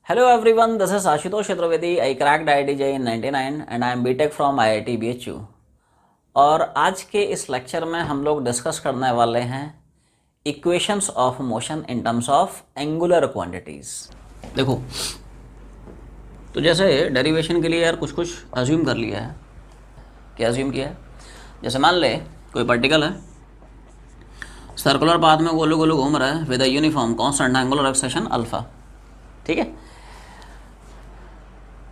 Hello everyone, this is Ashutosh Chaturvedi. I cracked IITJ in 99 and I am BTech from IIT BHU. और आज के इस lecture में हम लोग डिस्कस करने वाले हैं equations of motion in terms of angular quantities. देखो, तो जैसे डेरिवेशन के लिए यार कुछ कुछ अज्यूम कर लिया है। क्या अज्यूम किया है? जैसे मान ले कोई पार्टिकल है, सर्कुलर पाथ में गोलू गोलू घूम रहा है with a uniform constant angular acceleration alpha. ठीक है,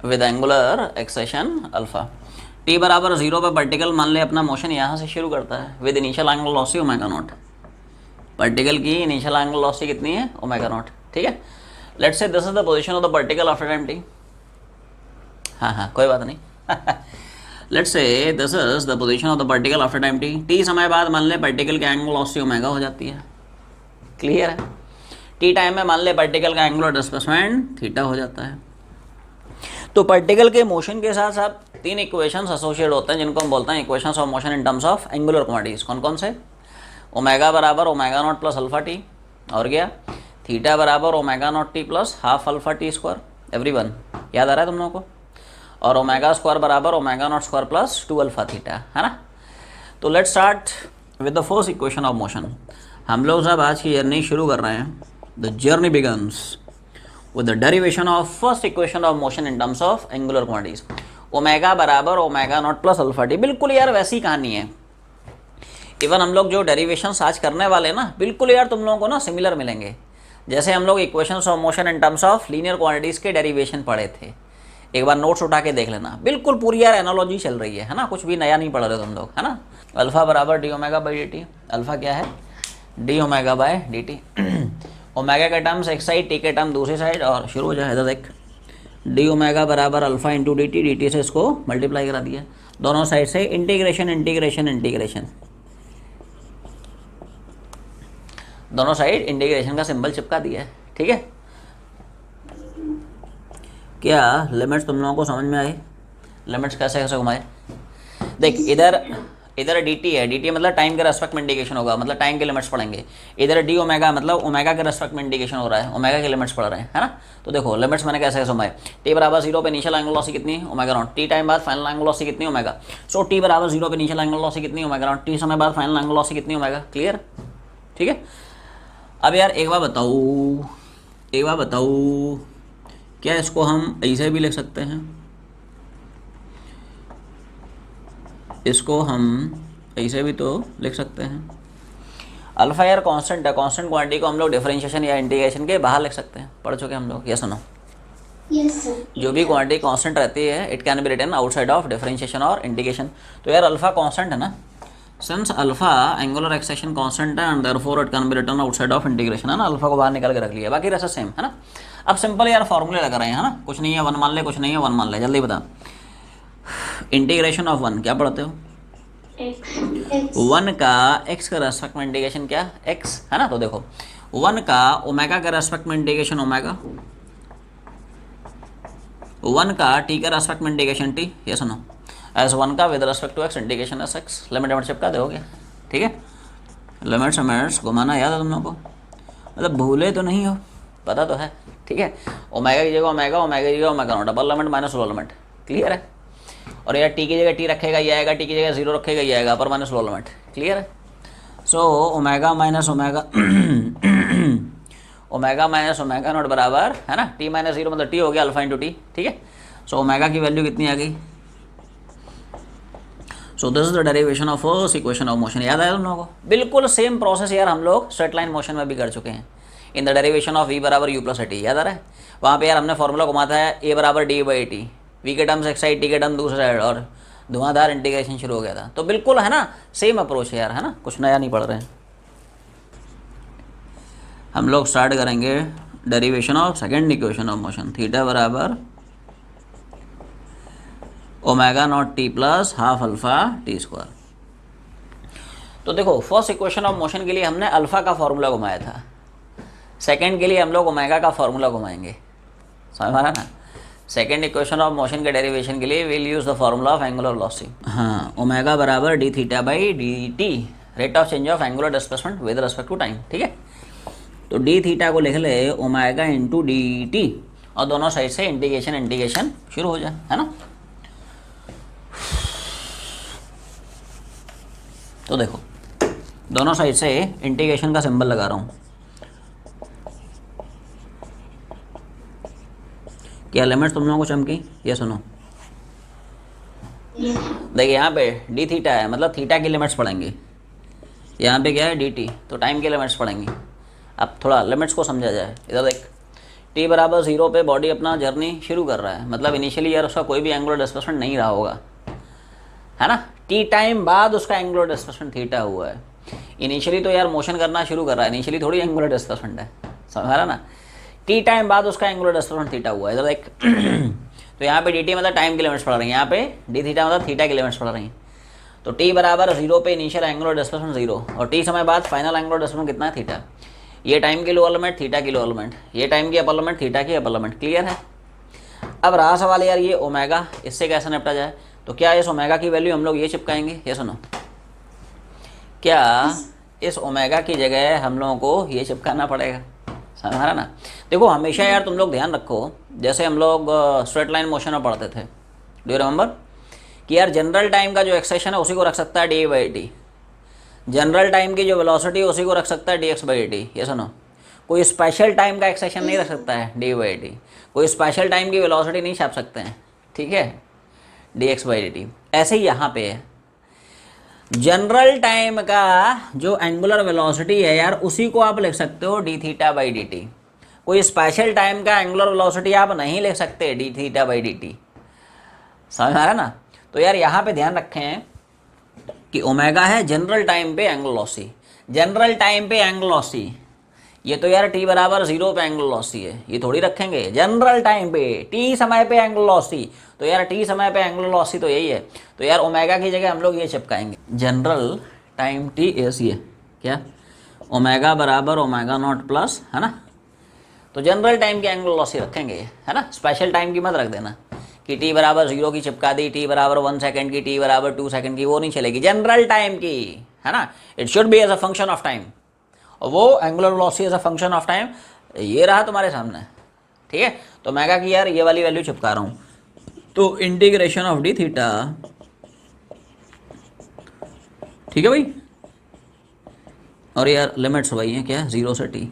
with angular acceleration alpha. T बराबर 0 पे पार्टिकल मान ले अपना मोशन यहाँ से शुरू करता है with initial angle velocity omega naught. Particle की इनिशियल एंगल वेलोसिटी कितनी है? Omega not. ठीक है, let's say this is the position of the particle after time T. हाँ, कोई बात नहीं। Let's say this is the position of the particle after time T. T समय बाद मान ले पार्टिकल की एंगल वेलोसिटी ओमेगा हो जाती है। क्लियर है? टी टाइम में मान ले पार्टिकल का एंगुलर डिस्प्लेसमेंट थीटा हो जाता है। तो पार्टिकल के मोशन के साथ साथ तीन इक्वेशंस एसोसिएट होते हैं जिनको हम बोलते हैं equations of motion in terms of angular quantities. कौन कौन से? ओमेगा बराबर omega not plus alpha T, और क्या? थीटा बराबर omega not T plus half alpha T square. Everyone याद आ रहा है तुम लोगों को? और ओमेगा स्क्वायर बराबर omega not square plus 2 alpha theta, है ना? तो let's start with the first equation of motion. हम लोग सब आज की जर्नी शुरू कर रहे हैं। The journey begins with the derivation of first equation of motion in terms of angular quantities। Omega बराबर omega not plus alpha T. बिल्कुल यार वैसी कहानी है। इवन हम लोग जो डेरिवेशन आज करने वाले ना, बिल्कुल यार तुम लोगों को ना सिमिलर मिलेंगे जैसे हम लोग equations of motion in terms of linear quantities के डेरिवेशन पढ़े थे। एक बार नोट्स उठा के देख लेना, बिल्कुल पूरी यार एनालॉजी चल रही है ना? कुछ भी नया नहीं पढ़ रहे तुम लोग, है ना? अल्फा बराबर D omega by D T. Alpha क्या है? D omega by D T. Omega के टर्म्स एक साइड, टी के टर्म दूसरी साइड, और शुरू हो जाए। देख, डी ओमेगा बराबर alpha into D T. D T से इसको मल्टीप्लाई करा दिया, दोनों साइड से इंटीग्रेशन इंटीग्रेशन इंटीग्रेशन, दोनों साइड इंटीग्रेशन का सिंबल चिपका दिया है। ठीक है, क्या लिमिट्स तुम लोगों को समझ में आई? लिमिट्स कैसे कैसे घुमाए? देख, इधर डी टी है, डी टी मतलब टाइम के रेस्पेक्ट में इंडिकेशन होगा, मतलब टाइम के लिमिट्स पढ़ेंगे। इधर डी ओमेगा मतलब ओमेगा के रेस्पेक्ट में इंडिकेशन हो रहा है, ओमेगा के लिमिट्स पढ़ रहे हैं, है ना? तो देखो लिमिट्स मैंने कैसे कैसे घुमाए। टी बराबर 0 पे इनिशियल एंगल वेलोसिटी कितनी? Omega not. टी टाइम बाद फाइनल एंगल वेलोसिटी कितनी? ओमेगा। सो टी बराबर 0 पे इनिशियल एंगल वेलोसिटी कितनी? Omega not. टी समय बाद फाइनल एंगल वेलोसिटी कितनी? ओमेगा। क्लियर? ठीक है, अब यार एक बार बताओ, क्या इसको हम ऐसे भी लिख सकते हैं? इसको हम ऐसे भी तो लिख सकते हैं। अल्फा यार कांस्टेंट है, कांस्टेंट क्वांटिटी को हम लोग डिफरेंशिएशन या इंटीग्रेशन के बाहर लिख सकते हैं। पढ़ चुके हम लोग, ये सुनो। Yes sir. जो भी क्वांटिटी कांस्टेंट रहती है it can be written outside of differentiation और इंटीग्रेशन। तो यार अल्फा कांस्टेंट है ना, since alpha angular acceleration constant है and therefore it can be written outside of integration, है ना? अल्फा को बाहर निकाल के रख लिया, बाकी रहता सेम, है ना? अब सिंपल यार फॉर्मूले लगा रहे हैं, है ना? कुछ नहीं है 1 मान ले, कुछ नहीं है 1 मान ले। जल्दी बता, इंटीग्रेशन ऑफ 1 क्या पढ़ते हो? एक्स। 1 का x का रेस्पेक्ट में इंटीग्रेशन क्या? x, है ना? तो देखो 1 का ओमेगा का रेस्पेक्ट में इंटीग्रेशन ओमेगा, 1 का t का रेस्पेक्ट में इंटीग्रेशन t। ये सुनो, एस 1 का with respect to x integration S x। Limit चिपका दोगे, ठीक है? लिमिट्स घुमाना याद है तुम लोगों को? मतलब भूले तो नहीं हो, पता तो है, ठीक है? ओमेगा की जगह ओमेगा, ओमेगा की जगह omega naught, double limit minus low limit. Clear है? और यार टी की जगह टी रखेगा ये आएगा, टी की जगह 0 रखेगा ये आएगा, upper minus low limit. Clear है? So omega minus omega omega minus omega not बराबर, है ना? टी माइनस 0 मतलब टी हो गया अल्फा इंटू टी। ठीक है, सो ओमेगा की वैल्यू कितनी आ गई? So this is the derivation of first equation of motion. याद आया तुम लोगों को? बिल्कुल सेम प्रोसेस यार हम लोग स्ट्रेट लाइन मोशन में भी कर चुके हैं। In the derivation of V बराबर यू प्लस टी, याद आ रहा है? वहाँ पे यार हमने फॉर्मूला घुमाता है ए बराबर डी बाई टी, वी के टर्म्स एक साइड, टी के टर्म दूसरे साइड, और धुआंधार इंटीग्रेशन शुरू हो गया था। तो बिल्कुल है ना सेम अप्रोच है यार, है ना? कुछ नया नहीं पढ़ रहे हैं हम लोग। स्टार्ट करेंगे derivation of second equation of motion. Theta बराबर omega not T plus half alpha T square. तो देखो फर्स्ट इक्वेशन ऑफ मोशन के लिए हमने अल्फा का फॉर्मूला घुमाया था, सेकेंड के लिए हम लोग ओमेगा का फॉर्मूला घुमाएंगे। समझ में आ रहा ना? सेकेंड इक्वेशन ऑफ मोशन के डेरिवेशन के लिए will use the formula of angular velocity. हाँ, ओमेगा बराबर D theta by D T, rate of change of angular displacement with respect to time. ठीक है, तो डी थीटा को लिख ले ओमेगा इंटू डी टी, और दोनों साइड से इंटीग्रेशन शुरू हो जाए, है ना। तो देखो दोनों साइड से इंटीग्रेशन का सिंबल लगा रहा हूँ। क्या लिमिट तुम लोगों को चमकी? ये सुनो, Yes. देखिए यहाँ पे डी थीटा है, मतलब थीटा की लिमिट्स पढ़ेंगे। यहाँ पे क्या है डी टी, तो टाइम की लिमिट्स पढ़ेंगे। अब थोड़ा लिमिट्स को समझा जाए। इधर देख, टी बराबर 0 पे बॉडी अपना जर्नी शुरू कर रहा है, मतलब इनिशियली यार उसका कोई भी एंगुलर डिस्प्लेसमेंट नहीं रहा होगा, है ना। टी टाइम बाद उसका एंगुलर डिस्प्लेसमेंट थीटा हुआ है। इनिशियली तो यार मोशन करना शुरू कर रहा है, इनिशियली थोड़ी एंगुलर डिस्प्लेसमेंट है, समझ रहा ना। टी टाइम बाद उसका एंगुलर डिस्प्लेसमेंट थीटा हुआ है। इधर देख तो यहाँ पे डी टी मतलब टाइम की लिमिट्स पढ़ रही हैं, यहाँ पे डी थीटा मतलब थीटा की लिमिट्स पढ़ रही हैं। तो टी बराबर 0 पे इनिशियल एंगुलर डिस्प्लेसमेंट 0 और टी समय बाद फाइनल एंगुलर डिस्प्लेसमेंट कितना है? थीटा। ये टाइम की लोअर लिमिट, थीटा की लोअर लिमिट, ये टाइम की अपर लिमिट, थीटा की अपर लिमिट। क्लियर है? अब रहा सवाल यार ये ओमेगा, इससे कैसे निपटा जाए? तो क्या इस ओमेगा की वैल्यू हम लोग ये चिपकाएंगे? ये सुनो, क्या इस ओमेगा की जगह हम लोगों को ये चिपकाना पड़ेगा? समझा ना। देखो हमेशा यार तुम लोग ध्यान रखो, जैसे हम लोग स्ट्रेट लाइन मोशन में पढ़ते थे, डू यू रिमेंबर कि यार जनरल टाइम का जो एक्सेशन है उसी को रख सकता है D by T, general time की जो वेलोसिटी है उसी को रख सकता है डी एक्स बाई टी। ये सुनो, कोई स्पेशल टाइम का एक्सेशन नहीं रख सकता है डी बाई टी, कोई स्पेशल टाइम की वेलोसिटी नहीं छाप सकते हैं, ठीक है, डी एक्स बाई टी। ऐसे ही यहाँ पे है, जनरल टाइम का जो एंगुलर वेलोसिटी है यार उसी को आप लिख सकते हो D theta by D T, कोई स्पेशल टाइम का एंगुलर वेलोसिटी आप नहीं लिख सकते D theta by D T. समझ आ रहा ना। तो यार यहाँ पे ध्यान रखें कि ओमेगा है जनरल टाइम पे एंगल लॉसी, जनरल टाइम पे एंगल लॉसी, ये तो यार टी बराबर 0 पे एंगल लॉसी है, ये थोड़ी रखेंगे जनरल टाइम पे, टी समय पे एंगल लॉसी, तो यार टी समय पे एंगल लॉसी तो यही है। तो यार ओमेगा की जगह हम लोग ये चिपकाएंगे जनरल टाइम टी एस, ये क्या ओमेगा बराबर ओमेगा नॉट प्लस, है ना। तो जनरल टाइम की एंगल लॉसी रखेंगे, है ना, स्पेशल टाइम की मत रख देना कि टी बराबर 0 की चिपका दी, टी बराबर 1 सेकंड की, टी बराबर 2 सेकंड की, वो नहीं चलेगी, जनरल टाइम की, है ना। It should be as a function of time, और वो angular velocity as a function of time ये रहा तुम्हारे सामने, ठीक है। तो मेगा की यार ये वाली वैल्यू चिपका रहा हूँ, तो इंटीग्रेशन ऑफ डी थीटा, ठीक है भाई, और यार लिमिट्स वही है क्या, 0 से टी।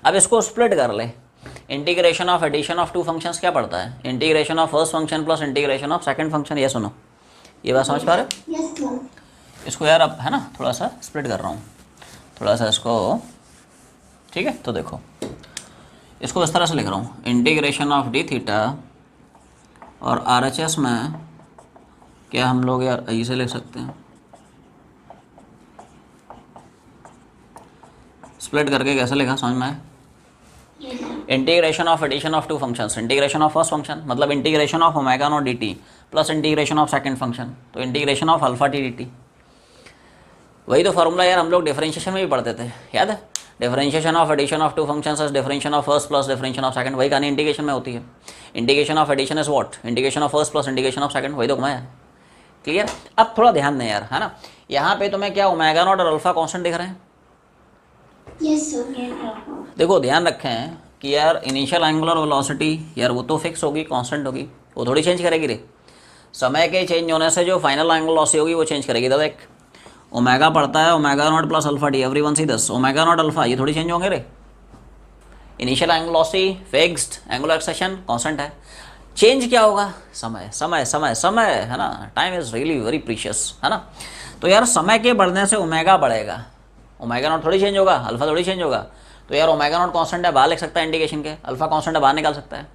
अब इसको स्प्लिट कर ले, integration of addition of two functions क्या पड़ता है? Integration of first function plus integration of second function. ये सुनो, ये बात समझ पा रहे हो? Yes, sir. इसको यार अब है ना थोड़ा सा स्प्लिट कर रहा हूँ, थोड़ा सा इसको, ठीक है। तो देखो इसको इस तरह से लिख रहा हूँ, इंटीग्रेशन ऑफ डी थीटा, और आर एच एस में क्या हम लोग यार ऐसे लिख सकते हैं, स्प्लिट करके कैसे लिखा समझ में आए? Yes, sir. Integration of addition of two functions, integration of first function मतलब integration of omega not D T plus integration of second function, तो integration of alpha T D T. वही तो फार्मूला यार हम लोग डिफरेंशिएशन में भी पढ़ते थे, याद है? Differentiation of addition of two functions is differentiation of first plus differentiation of second, वही कहानी इंटीग्रेशन में होती है। Integration of addition is what? Integration of first plus integration of second, वही तो घुमाया। क्लियर? अब थोड़ा ध्यान दें यार, है ना। यहाँ पे तुम्हें क्या ओमेगा नॉट और अल्फा कांस्टेंट दिख रहे हैं? Yes, sir. देखो ध्यान रखें कि यार इनिशियल एंगुलर वेलोसिटी यार वो तो फिक्स होगी, कांस्टेंट होगी, वो थोड़ी चेंज करेगी रे। समय के चेंज होने से जो फाइनल एंगल वेलोसिटी होगी वो चेंज करेगी। दादा एक ओमेगा पड़ता है, omega not plus alpha T, everyone see 10, omega naught alpha, ये थोड़ी चेंज होंगे रे। Initial angle velocity fixed, angular acceleration constant है, चेंज क्या होगा? समय समय समय समय, है ना। Time is really very precious, है ना। तो यार समय के बढ़ने से ओमेगा बढ़ेगा, ओमेगा नॉट थोड़ी चेंज होगा, अल्फा थोड़ी चेंज होगा। तो यार ओमेगा नॉट कांस्टेंट है, बाहर लिख सकता है इंटीग्रेशन के, अल्फा कांस्टेंट है बाहर निकाल सकता है।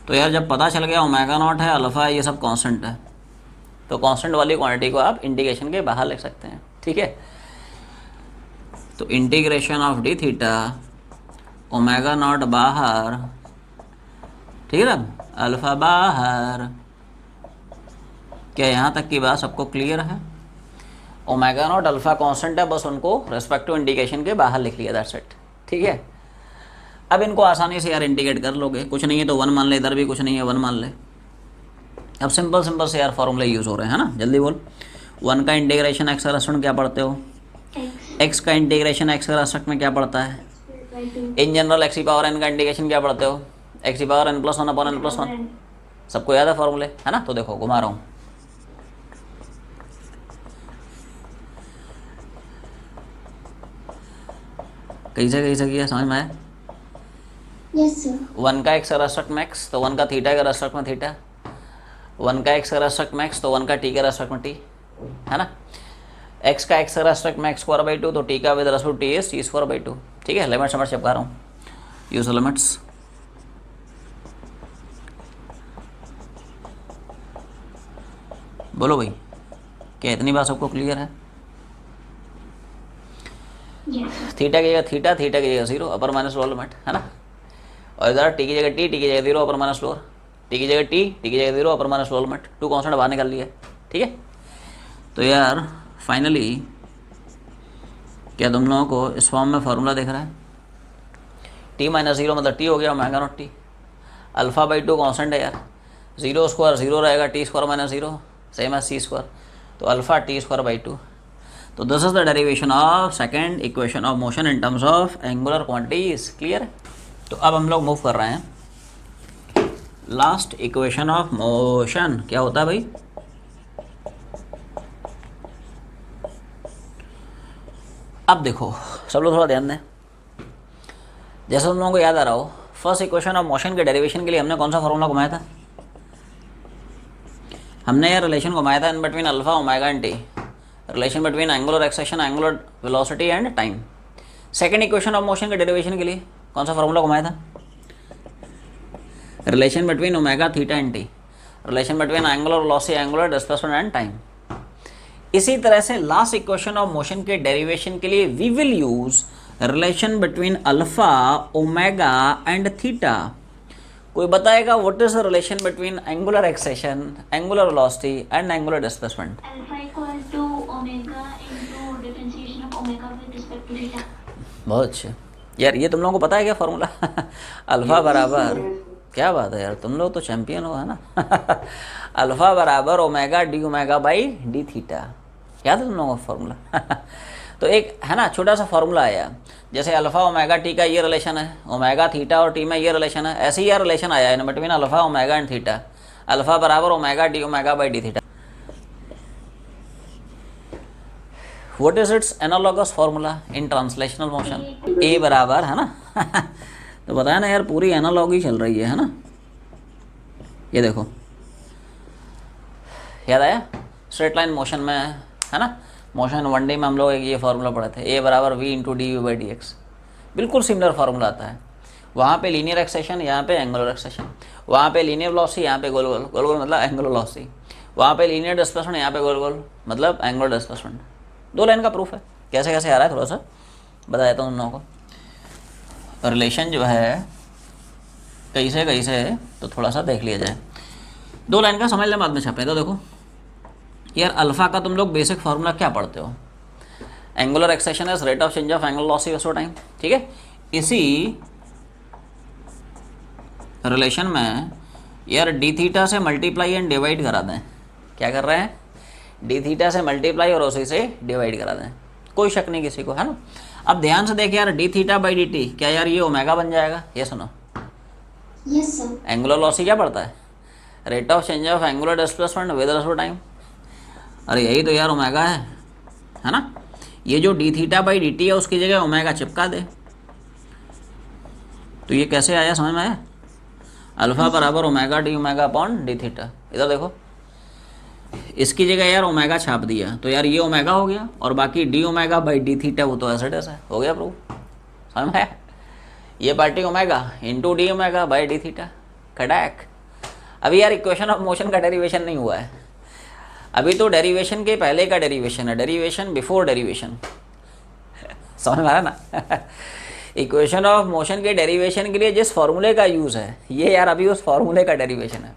तो यार जब पता चल गया ओमेगा नॉट है, अल्फा है, ये सब कांस्टेंट है, तो कांस्टेंट वाली क्वांटिटी को आप इंटीग्रेशन के बाहर लिख सकते हैं, ठीक है। तो integration of D theta, omega naught बाहर, ठीक है ना, अल्फा बाहर। क्या यहाँ तक की बात सबको क्लियर है? ओमेगा नॉट अल्फा कांस्टेंट है, बस उनको रेस्पेक्टिव इंडिकेशन के बाहर लिख लिया, दैट्स इट, ठीक है। अब इनको आसानी से यार इंटीग्रेट कर लोगे, कुछ नहीं है तो 1 मान ले, इधर भी कुछ नहीं है 1 मान ले। अब सिंपल सिंपल से यार फॉर्मूले यूज़ हो रहे हैं, है ना, जल्दी बोल। 1 का इंटीग्रेशन एक्स का रेस्पेक्ट क्या पढ़ते हो? एक्स का इंटीग्रेशन एक्स का रेस्पेक्ट में क्या पड़ता है? By 2. इन जनरल एक्स की पावर एन का इंटीग्रेशन क्या पढ़ते हो? एक्स की पावर n+1 अपॉन n+1, सबको याद है फॉर्मूले, है ना। तो देखो घुमा रहा हूँ, कैसे किया समझ में आया। Yes, sir. 1 का एक्स का रेस्पेक्ट में एक्स, तो 1 का थीटा का रेस्पेक्ट में थीटा, 1 का एक्स का रेस्पेक्ट में एक्स, तो 1 का टी का रेस्पेक्ट में टी, है ना। एक्स का एक्स का रेस्पेक्ट में x²/2, तो टी का with respect T is t²/2। ठीक है, लिमिट्स नंबर चिपका रहा हूँ, यूज लिमिट्स। बोलो भाई, क्या इतनी बात सबको क्लियर है। Yes. थीटा की जगह थीटा, थीटा की जगह 0, अपर माइनस लोअर लिमिट, है ना। और इधर टी की जगह टी, टी की जगह 0, अपर माइनस लोअर, टी की जगह टी, टी की जगह 0, upper minus lower limit, 2 constant बाहर निकाल लिए। ठीक है, तो यार फाइनली क्या तुम लोगों को इस फॉर्म में फार्मूला दिख रहा है। t-0 मतलब t हो गया ω0t, α/2 कॉन्स्टेंट है यार, 0² 0 रहेगा, t² - 0 सेम एज c², तो अल्फा t²/2। तो this is the derivation of second equation of motion in terms of angular quantities. Clear है। तो अब हम लोग मूव कर रहे हैं लास्ट इक्वेशन ऑफ मोशन। क्या होता है भाई, अब देखो सब लोग थोड़ा ध्यान दें, जैसे तुम लोगों को याद आ रहा हो, फर्स्ट इक्वेशन ऑफ मोशन के डेरिवेशन के लिए हमने कौन सा फॉर्मूला घुमाया था। हमने यह रिलेशन घुमाया था in between alpha omega and T, relation between angular acceleration, angular velocity and time. Second equation of motion के डेरिवेशन के लिए कौन सा फॉर्मूला घुमाया था, relation between omega theta and T, relation between angular velocity, angular displacement and time. इसी तरह से लास्ट इक्वेशन ऑफ मोशन के डेरिवेशन के लिए we will use relation between alpha omega and theta. कोई बताएगा what is the relation between angular acceleration, angular velocity and angular displacement. Alpha equal to omega into differentiation of omega with respect to theta. बहुत अच्छे यार, ये तुम लोगों को पता है क्या फॉर्मूला अल्फा बराबर, क्या बात है यार, तुम लोग तो चैंपियन हो, है ना अल्फा बराबर omega D omega by D theta, याद है तुम लोगों को फॉर्मूला तो एक है ना छोटा सा फॉर्मूला आया, जैसे अल्फा ओमेगा टी का ये रिलेशन है, ओमेगा थीटा और टी में ये रिलेशन है, ऐसे ही यार रिलेशन आया है between alpha omega and theta, alpha बराबर omega D omega by D theta. What is its analogous formula in translational motion, A बराबर, है ना तो बताया ना यार, पूरी एनालॉगी चल रही है ना। ये देखो याद आया, स्ट्रेट लाइन मोशन में है ना, मोशन 1D में हम लोग एक ये फार्मूला पढ़े थे, ए बराबर V into D U by D X, बिल्कुल सिमिलर फार्मूला आता है। वहाँ पे लीनियर एक्सेशन, यहाँ पे एंगुलर एक्सेशन, वहाँ पे लीनियर वेलोसिटी, यहाँ पे गोल गोल, गोल गोल मतलब एंगुलर वेलोसिटी, वहाँ पे लीनियर डिस्प्लेसमेंट, यहाँ पे गोल गोल मतलब एंगुलर डिस्प्लेसमेंट। 2 लाइन का प्रूफ है, कैसे कैसे आ रहा है थोड़ा सा बता देता हूँ उन लोगों को। रिलेशन जो है कैसे कैसे है तो थोड़ा सा देख लिया जाए, 2 लाइन का समझ लें बाद में छापे। तो देखो यार, अल्फा का तुम लोग बेसिक फार्मूला क्या पढ़ते हो, angular acceleration is rate of change of angular velocity over time. ठीक है, इसी रिलेशन में यार डी थीटा से मल्टीप्लाई एंड डिवाइड करा दें। क्या कर रहे हैं, डी थीटा से मल्टीप्लाई और उसी से डिवाइड करा दें, कोई शक नहीं किसी को, है ना। अब ध्यान से देखिए यार, D theta by D T, क्या यार ये ओमेगा बन जाएगा, ये सुनो। Yes, sir. एंगुलर वेलोसिटी क्या पड़ता है, rate of change of angular displacement with respect to time. अरे यही तो यार ओमेगा है ना। ये जो D theta by D T है उसकी जगह ओमेगा चिपका दे, तो ये कैसे आया समझ में आया, अल्फा बराबर omega D omega upon D theta. इधर देखो, इसकी जगह यार ओमेगा छाप दिया, तो यार ये ओमेगा हो गया, और बाकी D omega by D theta वो तो ऐसे ऐसा हो गया प्रूफ, समझ में आया। ये party omega into D omega by D theta, कड़ैक। अभी यार इक्वेशन ऑफ मोशन का डेरिवेशन नहीं हुआ है, अभी तो डेरिवेशन के पहले का डेरिवेशन है, डेरिवेशन बिफोर डेरिवेशन, समझ में आ रहा ना इक्वेशन ऑफ मोशन के डेरिवेशन के लिए जिस फॉर्मूले का यूज़ है, ये यार अभी उस फॉर्मूले का डेरिवेशन है।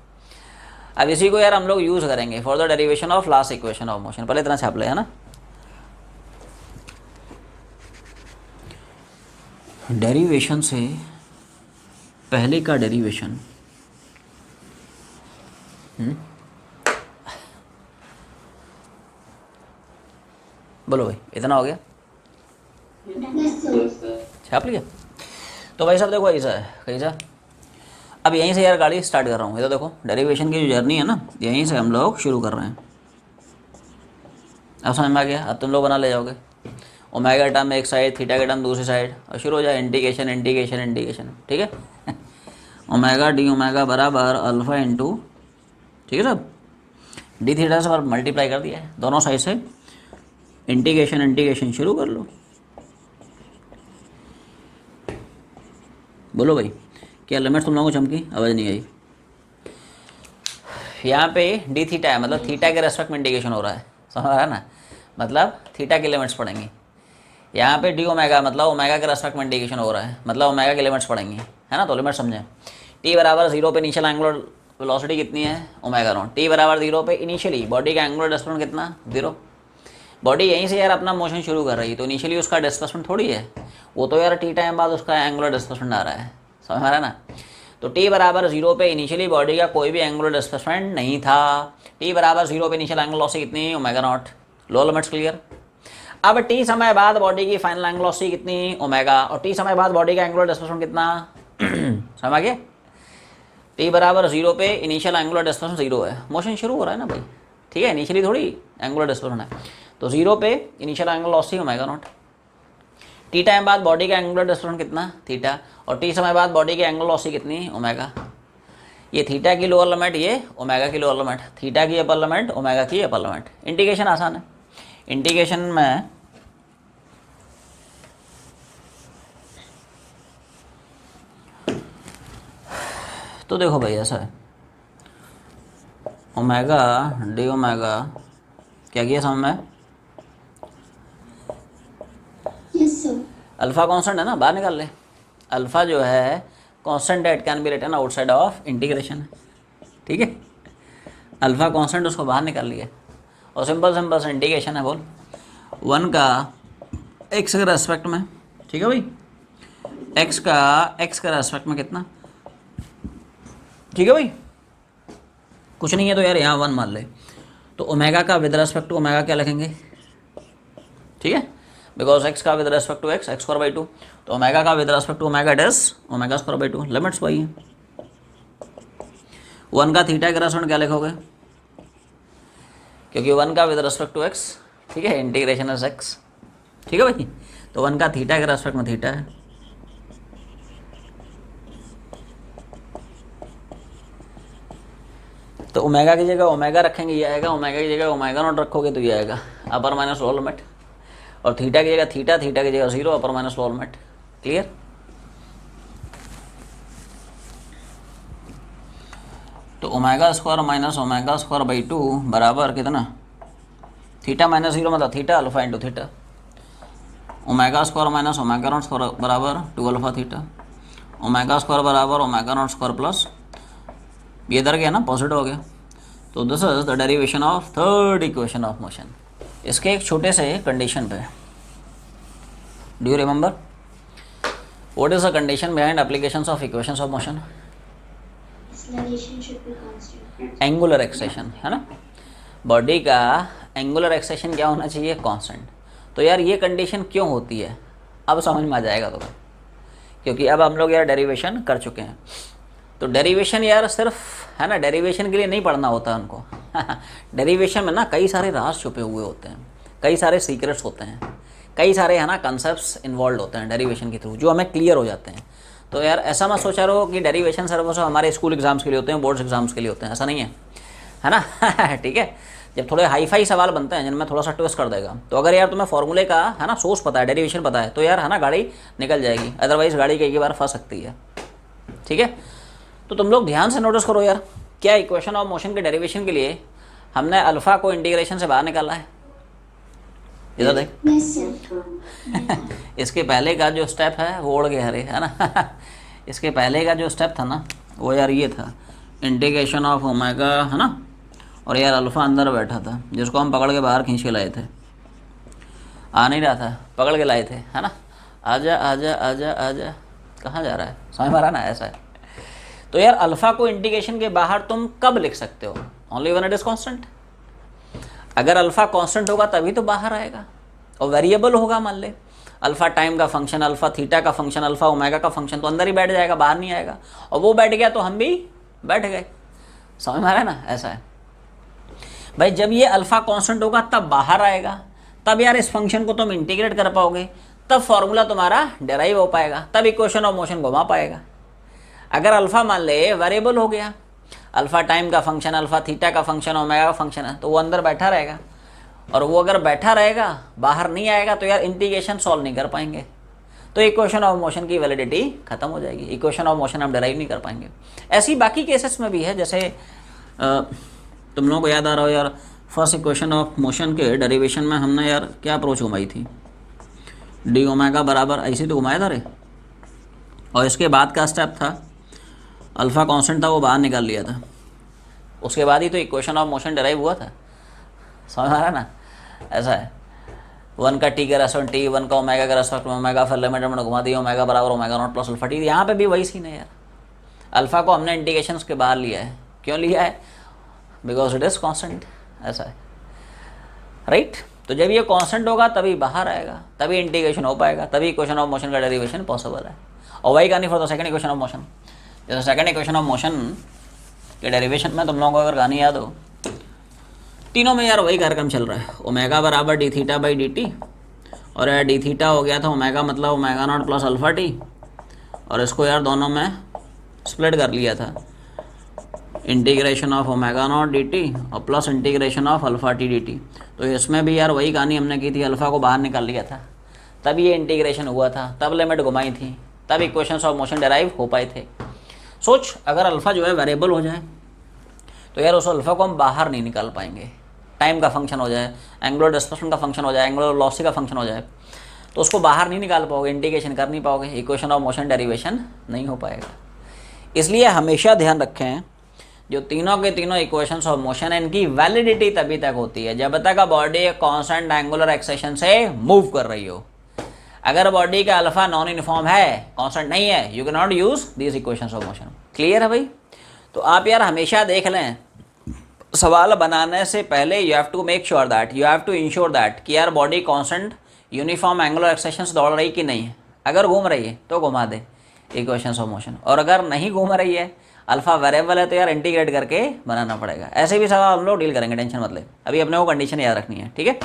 अब इसी को यार हम लोग यूज़ करेंगे for the derivation of last equation of motion. पहले इतना छाप ले, है ना। डेरिवेशन से पहले का डेरिवेशन, बोलो भाई, इतना हो गया, Yes, sir. छाप लिया। तो भाई साहब देखो ऐसा है कैसा, अब यहीं से यार गाड़ी स्टार्ट कर रहा हूँ, ये तो देखो डेरिवेशन की जो जर्नी है ना, यहीं से हम लोग शुरू कर रहे हैं। अब समझ में आ गया? अब तुम लोग बना ले जाओगे ओमेगा का टर्म एक साइड, थीटा का टर्म दूसरी साइड, और शुरू हो जाए इंटीग्रेशन इंटीग्रेशन इंटीग्रेशन। ठीक है ओमेगा डी ओमेगा बराबर अल्फा इंटू, ठीक है सब, डी थीटा से मल्टीप्लाई कर दिया है, दोनों साइड से इंटीग्रेशन इंटीग्रेशन शुरू कर लो। बोलो भाई, क्या लिमिट तुम लोगों को चमकी? आवाज़ नहीं आई। यहाँ पे डी थीटा है, मतलब थीटा के रेस्पेक्ट में इंटीग्रेशन हो रहा है, समझ रहा है ना, मतलब थीटा की लिमिट्स पड़ेंगी। यहाँ पे डी ओमेगा मतलब ओमेगा के रेस्पेक्ट में इंटीग्रेशन हो रहा है, मतलब ओमेगा की लिमिट्स पड़ेंगी, है ना। तो लिमिट समझें, टी बराबर 0 पे इनिशियल एंगुलर वेलोसिटी कितनी है? Omega not. टी बराबर 0 पे इनिशियली बॉडी का एंगुलर डिस्प्लेसमेंट कितना? 0। बॉडी यहीं से यार अपना मोशन शुरू कर रही है, तो इनिशियली उसका डिस्प्लेसमेंट थोड़ी है, वो तो यार टी टाइम बाद उसका एंगुलर डिस्प्लेसमेंट आ रहा है, समझ आ रहा है ना। तो टी बराबर 0 पे इनिशियली बॉडी का कोई भी एंगुलर डिस्प्लेसमेंट नहीं था। टी बराबर 0 पे इनिशियल एंगुलर वेलोसिटी कितनी? Omega naught. लो लिमिट्स क्लियर। अब टी समय बाद बॉडी की फाइनल एंगुलर वेलोसिटी कितनी? ओमेगा। और टी समय बाद बॉडी का एंगुलर डिस्प्लेसमेंट कितना? समझ आ गया? टी बराबर 0 पे इनिशियल एंगुलर डिस्प्लेसमेंट 0 है, मोशन शुरू हो रहा है ना भाई, ठीक है, इनिशियली थोड़ी एंगुलर डिस्प्लेसमेंट है, तो 0 पे initial angular velocity omega not. T time बाद बॉडी का एंगुलर डिस्प्लेसमेंट कितना? थीटा। और टी समय बाद बॉडी की एंगुलर वेलोसिटी कितनी? ओमेगा। ये थीटा की लोअर लिमिट, ये ओमेगा की लोअर लिमिट, थीटा की अपर लिमिट, ओमेगा की अपर लिमिट। इंटीग्रेशन आसान है, इंटीग्रेशन में तो देखो भाई ऐसा है, ओमेगा डी ओमेगा क्या किया समझ में? Yes sir. अल्फा कांस्टेंट है ना, बाहर निकाल ले। अल्फा जो है कांस्टेंट है, it can be written outside of integration, ठीक है। अल्फा कांस्टेंट उसको बाहर निकाल लिया, और सिंपल सिंपल सा इंटीग्रेशन है, बोल 1 का एक्स के रेस्पेक्ट में, ठीक है भाई, एक्स का रेस्पेक्ट में कितना, ठीक है भाई। कुछ नहीं है तो यार यहाँ 1 मान ले, तो ओमेगा का विद रेस्पेक्ट टू ओमेगा क्या लिखेंगे? ठीक है, बिकॉज एक्स का with respect to X square by 2, तो ओमेगा का with respect to omega it is omega square by 2। Limits वही है। 1 का थीटा के रेस्पेक्ट क्या लिखोगे? क्योंकि 1 का विद रेस्पेक्ट टू एक्स, ठीक है, इंटीग्रेशन इज एक्स, ठीक है भाई, तो 1 का थीटा के रेस्पेक्ट में थीटा है, तो ओमेगा की जगह ओमेगा रखेंगे ये आएगा, ओमेगा की जगह ओमेगा नॉट रखोगे तो ये आएगा अपर माइनस लोअर लिमिट, और थीटा की जगह थीटा, थीटा की जगह 0 upper minus lower limit. Clear? तो omega square minus omega square by 2 बराबर कितना? थीटा माइनस 0 मतलब theta alpha into theta, omega square minus omega not square बराबर 2 अल्फा थीटा, ओमेगा स्क्वायर बराबर ओमेगा नॉट स्क्वायर प्लस ये इधर गया ना, पॉजिटिव हो गया। तो this is the derivation of third equation of motion. इसके एक छोटे से कंडीशन पे, do you remember what is the condition behind applications of equations of motion? Acceleration should be constant. Angular acceleration, है ना, बॉडी का एंगुलर एक्सेशन क्या होना चाहिए? कांस्टेंट। तो यार ये कंडीशन क्यों होती है अब समझ में आ जाएगा तुम्हें, क्योंकि अब हम लोग यार डेरिवेशन कर चुके हैं। तो डेरिवेशन यार सिर्फ, है ना, डेरिवेशन के लिए नहीं पढ़ना होता उनको डेरिवेशन में ना कई सारे राज छुपे हुए होते हैं, कई सारे सीक्रेट्स होते हैं, कई सारे, है ना, कंसेप्ट्स इन्वॉल्व होते हैं डेरिवेशन के थ्रू, जो हमें क्लियर हो जाते हैं। तो यार ऐसा मत सोचा रहो कि डेरिवेशन सिर्फ हमारे स्कूल एग्जाम्स के लिए होते हैं, बोर्ड्स एग्जाम्स के लिए होते हैं, ऐसा नहीं है ना ठीक है। जब थोड़े हाई फाई सवाल बनते हैं जिनमें थोड़ा सा ट्विस्ट कर देगा, तो अगर यार तुम्हें फॉर्मूले का, है ना, सोर्स पता है, डेरिवेशन पता है, तो यार, है ना, गाड़ी निकल जाएगी, अदरवाइज गाड़ी कई बार फंस सकती है, ठीक है। तो तुम लोग ध्यान से नोटिस करो यार, क्या इक्वेशन ऑफ मोशन के डेरिवेशन के लिए हमने अल्फा को इंटीग्रेशन से बाहर निकाला है? इधर देख Yes, sir. इसके पहले का जो स्टेप है वो उड़ गया, अरे, है ना इसके पहले का जो स्टेप था ना वो यार ये था, इंटीग्रेशन ऑफ ओमेगा, है ना, और यार अल्फा अंदर बैठा था जिसको हम पकड़ के बाहर खींच के लाए थे, आ नहीं रहा था, पकड़ के लाए थे, है ना, आजा आजा आजा आजा, कहाँ जा रहा है, समझ में आ रहा ना, ऐसा है। तो यार अल्फा को इंटीग्रेशन के बाहर तुम कब लिख सकते हो? Only when it is constant. अगर अल्फा कांस्टेंट होगा तभी तो बाहर आएगा, और वेरिएबल होगा मान ले, अल्फ़ा टाइम का फंक्शन, अल्फ़ा थीटा का फंक्शन, अल्फ़ा ओमेगा का फंक्शन, तो अंदर ही बैठ जाएगा, बाहर नहीं आएगा। और वो बैठ गया तो हम भी बैठ गए। समझ में आ रहा है ना? ऐसा है भाई, जब ये अल्फ़ा कांस्टेंट होगा तब बाहर आएगा, तब यार इस फंक्शन को तुम इंटीग्रेट कर पाओगे, तब फॉर्मूला तुम्हारा डेराइव हो पाएगा, तब इक्वेशन ऑफ मोशन घुमा पाएगा। अगर अल्फ़ा मान ले वेरिएबल हो गया, अल्फ़ा टाइम का फंक्शन, अल्फ़ा थीटा का फंक्शन, ओमेगा का फंक्शन है, तो वो अंदर बैठा रहेगा। और वो अगर बैठा रहेगा बाहर नहीं आएगा तो यार इंटीग्रेशन सॉल्व नहीं कर पाएंगे, तो इक्वेशन ऑफ मोशन की वैलिडिटी खत्म हो जाएगी, इक्वेशन ऑफ मोशन हम डेराइव नहीं कर पाएंगे। ऐसी बाकी केसेस में भी है, जैसे तुम लोगों को याद आ रहा हो यार, फर्स्ट इक्वेशन ऑफ मोशन के डेरिवेशन में हमने यार क्या अप्रोच घुमाई थी, डी ओमेगा बराबर ऐसे तो घुमाया था रे, और इसके बाद का स्टेप था अल्फ़ा कांस्टेंट था वो बाहर निकाल लिया था, उसके बाद ही तो इक्वेशन ऑफ मोशन डेराइव हुआ था। समझ आ रहा है ना? ऐसा है, 1 का टी का रेस्पेक्ट टी, 1 का ओमेगा का रेस्पेक्ट ओमेगा, फिर लिमिट में घुमा दिया ओमेगा बराबर omega not plus alpha T. यहाँ पे भी वही सीन है यार, अल्फ़ा को हमने इंटीग्रेशन के बाहर लिया है। क्यों लिया है? Because it is constant. ऐसा है, राइट? तो जब ये कांस्टेंट होगा तभी बाहर आएगा, तभी इंटीग्रेशन हो पाएगा, तभी इक्वेशन ऑफ मोशन का डेरिवेशन पॉसिबल है। और वही कहानी for the second equation of motion. जैसे सेकंड इक्वेशन ऑफ मोशन के डेरिवेशन में तुम लोगों को अगर कहानी याद हो, तीनों में यार वही कार्यक्रम चल रहा है, ओमेगा बराबर D theta by D T, और यार डी थीटा हो गया था ओमेगा मतलब omega not plus alpha T, और इसको यार दोनों में स्प्लिट कर लिया था, integration of omega not D T और plus integration of alpha T D T. तो इसमें भी यार वही कहानी हमने की थी, अल्फ़ा को बाहर निकाल लिया था, तब ये इंटीग्रेशन हुआ था, तब लिमिट घुमाई थी, तब इक्वेशंस ऑफ मोशन डेराइव हो पाए थे। सोच, अगर अल्फ़ा जो है वेरिएबल हो जाए तो यार उस अल्फ़ा को हम बाहर नहीं निकाल पाएंगे, टाइम का फंक्शन हो जाए, एंगुलर डिस्प्लेसमेंट का फंक्शन हो जाए, एंगुलर वेलोसिटी का फंक्शन हो जाए, तो उसको बाहर नहीं निकाल पाओगे, इंटीग्रेशन कर नहीं पाओगे, इक्वेशन ऑफ मोशन डेरिवेशन नहीं हो पाएगा। इसलिए हमेशा ध्यान रखें, जो तीनों के तीनों इक्वेशंस ऑफ मोशन है, इनकी वैलिडिटी तभी तक होती है जब तक बॉडी एक कांस्टेंट एंगुलर एक्सेशन से मूव कर रही हो। अगर बॉडी का अल्फा नॉन यूनिफॉर्म है, कांस्टेंट नहीं है, you can not use these equations of motion. Clear है भाई? तो आप यार हमेशा देख लें, सवाल बनाने से पहले you have to make sure that, you have to ensure that कि यार body constant uniform angular acceleration दौड़ रही कि नहीं है। अगर घूम रही है तो घुमा दे इक्वेशंस ऑफ मोशन, और अगर नहीं घूम रही है, अल्फा वेरिएबल है, तो यार इंटीग्रेट करके बनाना पड़ेगा। ऐसे भी सवाल हम लोग डील करेंगे, टेंशन मत ले। अभी अपने को कंडीशन याद रखनी है, ठीक है?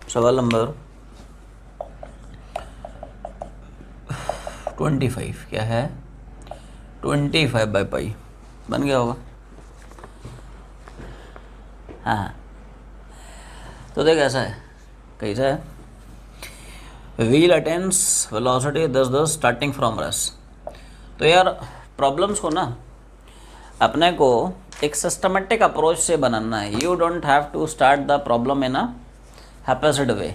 सवाल नंबर 25 क्या है? 25 बाई पाई बन गया होगा। हाँ, तो देख ऐसा है, कैसा है, wheel attains velocity 10 starting from rest. तो यार प्रॉब्लम्स को ना अपने को एक सिस्टमेटिक अप्रोच से बनाना है। You don't have to start the problem in a haphazard way.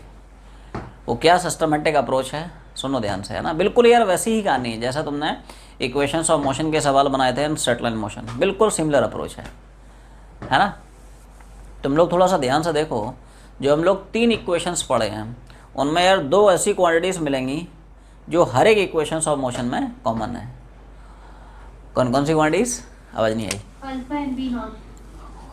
वो क्या सिस्टमेटिक अप्रोच है, सुनो ध्यान से, है ना? बिल्कुल यार वैसी ही कहानी है जैसा तुमने इक्वेशंस ऑफ मोशन के सवाल बनाए थे इन स्ट्रेट लाइन मोशन, बिल्कुल सिमिलर अप्रोच है ना? तुम लोग थोड़ा सा ध्यान से देखो, जो हम लोग 3 इक्वेशंस पढ़े हैं उनमें यार 2 ऐसी क्वांटिटीज़ मिलेंगी जो हर एक इक्वेशंस ऑफ मोशन में कॉमन है। कौन कौन सी क्वांटिटीज़? आवाज़ नहीं आई। Alpha and B not,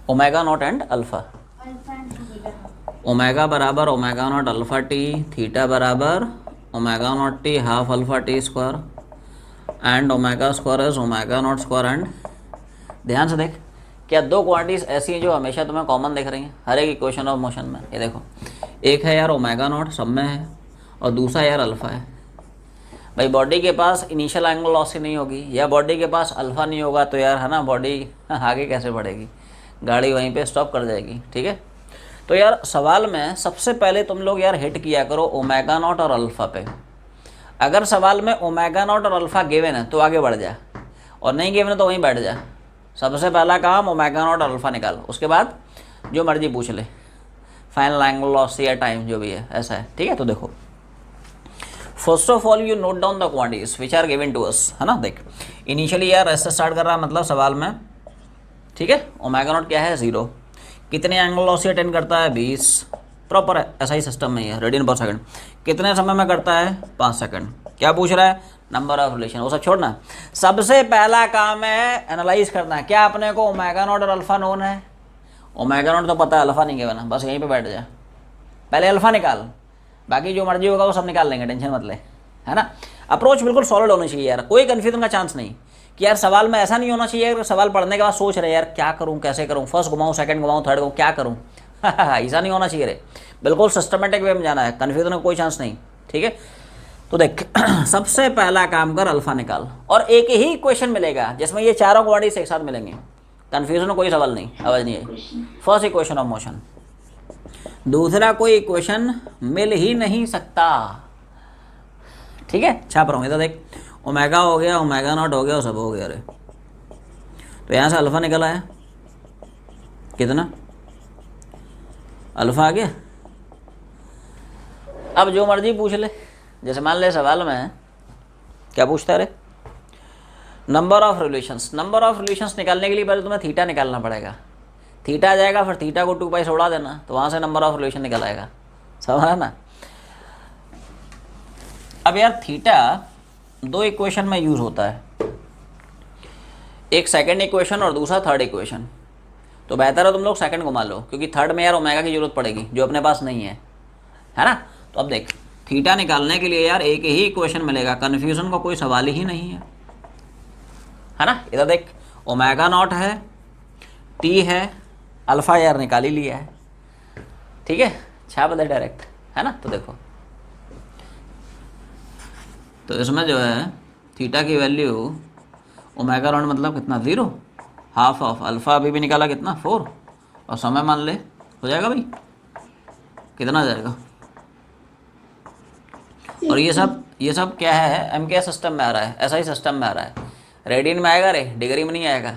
omega not and alpha. Alpha and omega not, omega बराबर omega not alpha T, theta बराबर omega not T half alpha T square, and omega square is omega not square. And ध्यान से देख, क्या 2 quantities ऐसी हैं जो हमेशा तुम्हें कॉमन दिख रही हैं हर एक इक्वेशन ऑफ मोशन में? ये देखो, एक है यार ओमेगा नॉट, सब में है, और दूसरा यार अल्फ़ा है। भाई बॉडी के पास इनिशियल एंगल वेलोसिटी नहीं होगी, या बॉडी के पास अल्फ़ा नहीं होगा, तो यार है ना, बॉडी आगे कैसे बढ़ेगी, गाड़ी वहीं पे स्टॉप कर जाएगी। ठीक है, तो यार सवाल में सबसे पहले तुम लोग यार हिट किया करो ओमेगा नॉट और अल्फ़ा पे। अगर सवाल में ओमेगा नॉट और अल्फ़ा गिवन है तो आगे बढ़ जा, और नहीं गिवन है तो वहीं बैठ जा। सबसे पहला काम ओमेगा नॉट और अल्फ़ा निकाल, उसके बाद जो मर्जी पूछ ले, फाइनल एंगल वेलोसिटी या टाइम जो भी है, ऐसा है। ठीक है, तो देखो, first of all you note down the quantities which are given to us, है ना? देख, इनिशियली यार ऐसे स्टार्ट कर रहा है, मतलब सवाल में, ठीक है, ओमेगा नॉट क्या है 0, कितने एंगल वेलोसिटी अटेंड करता है 20, प्रॉपर है, ऐसा ही सिस्टम में है, रेडियन पर सेकंड, कितने समय में करता है 5 सेकंड। क्या पूछ रहा है? Number of relation. वो सब छोड़ना, सबसे पहला काम है एनालाइज करना, क्या अपने को ओमेगा नॉट और अल्फ़ा नोन है? ओमेगा नॉट तो पता है, अल्फ़ा नहीं गिवन है, बस यहीं पे बैठ जा, पहले अल्फ़ा निकाल, बाकी जो मर्जी होगा वो सब निकाल लेंगे, टेंशन मत ले, है ना। अप्रोच बिल्कुल सॉलिड होनी चाहिए यार, कोई कन्फ्यूजन का चांस नहीं कि यार सवाल में ऐसा नहीं होना चाहिए कि सवाल पढ़ने के बाद सोच रहे यार क्या करूँ, कैसे करूँ, फर्स्ट घुमाऊँ, सेकंड घुमाऊँ, थर्ड घुमाऊँ, क्या करूँ ऐसा नहीं होना चाहिए रे, बिल्कुल सिस्टमेटिक वे में जाना है, कन्फ्यूजन का कोई चांस नहीं, ठीक है। तो देख सबसे पहला काम कर, अल्फा निकाल, और एक ही क्वेश्चन मिलेगा जिसमें ये चारों क्वांटिटीज एक साथ मिलेंगे, कन्फ्यूजन कोई सवाल नहीं, आवाज नहीं आई। फर्स्ट इक्वेशन ऑफ मोशन, दूसरा कोई इक्वेशन मिल ही नहीं सकता, ठीक है। छाप रहा हूँ इधर देख, ओमेगा हो गया, ओमेगा नॉट हो गया, सब हो गया रे। तो यहाँ से अल्फा निकला है कितना, अल्फा आ गया। अब जो मर्जी पूछ ले, जैसे मान ले सवाल में क्या पूछता है रे, number of relations, number of relations निकालने के लिए पहले तुम्हें थीटा निकालना पड़ेगा, थीटा आ जाएगा, फिर थीटा को 2 पाई से उड़ा देना, तो वहाँ से नंबर ऑफ रिलेशन निकल आएगा, समझा ना। अब यार थीटा 2 इक्वेशन में यूज़ होता है, एक सेकंड इक्वेशन और दूसरा थर्ड इक्वेशन। तो बेहतर है तुम लोग सेकंड घुमा लो, क्योंकि थर्ड में यार ओमेगा की जरूरत पड़ेगी जो अपने पास नहीं है ना। तो अब देख थीटा निकालने के लिए यार एक ही इक्वेशन मिलेगा, कन्फ्यूजन का कोई सवाल ही नहीं है ना। इधर देख ओमेगा नॉट है, टी है, अल्फा यार निकाल ही लिया है, ठीक है, छाप दे डायरेक्ट, है ना। तो देखो, तो इसमें जो है थीटा की वैल्यू ओमेगा नॉट मतलब कितना 0, हाफ ऑफ अल्फा अभी भी निकाला कितना 4, और समय मान ले हो जाएगा भाई, कितना आ जाएगा। और ये सब क्या है, एम के सिस्टम में आ रहा है, ऐसा ही सिस्टम में आ रहा है, रेडियन में आएगा रे, डिग्री में नहीं आएगा।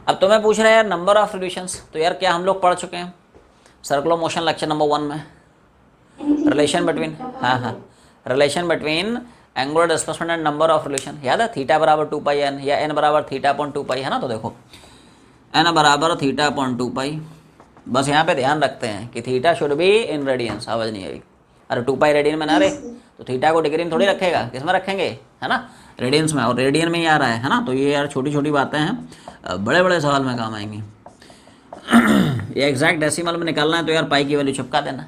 अब तो मैं पूछ रहा है यार नंबर ऑफ रिलेशंस, तो यार क्या हम लोग पढ़ चुके हैं सर्कुलर मोशन लेक्चर नंबर 1 में, रिलेशन बिटवीन, हाँ relation between angular displacement and number of relation, याद है, थीटा बराबर 2 पाई एन या एन बराबर थीटा अपॉन 2 पाई, है ना। तो देखो एन बराबर थीटा अपॉन 2 पाई, बस यहाँ पे ध्यान रखते हैं कि theta should be in radiance, आवाज़ नहीं आई, अरे 2 पाई रेडियन में ना रे, तो थीटा को डिग्री में थोड़ी रखेगा, किस में रखेंगे, है ना, रेडियंस में, और रेडियन में ही आ रहा है ना। तो ये यार छोटी छोटी बातें हैं, बड़े बड़े सवाल में काम आएंगी। ये एग्जैक्ट डेसिमल में निकालना है तो यार पाई की वैल्यू चिपका देना।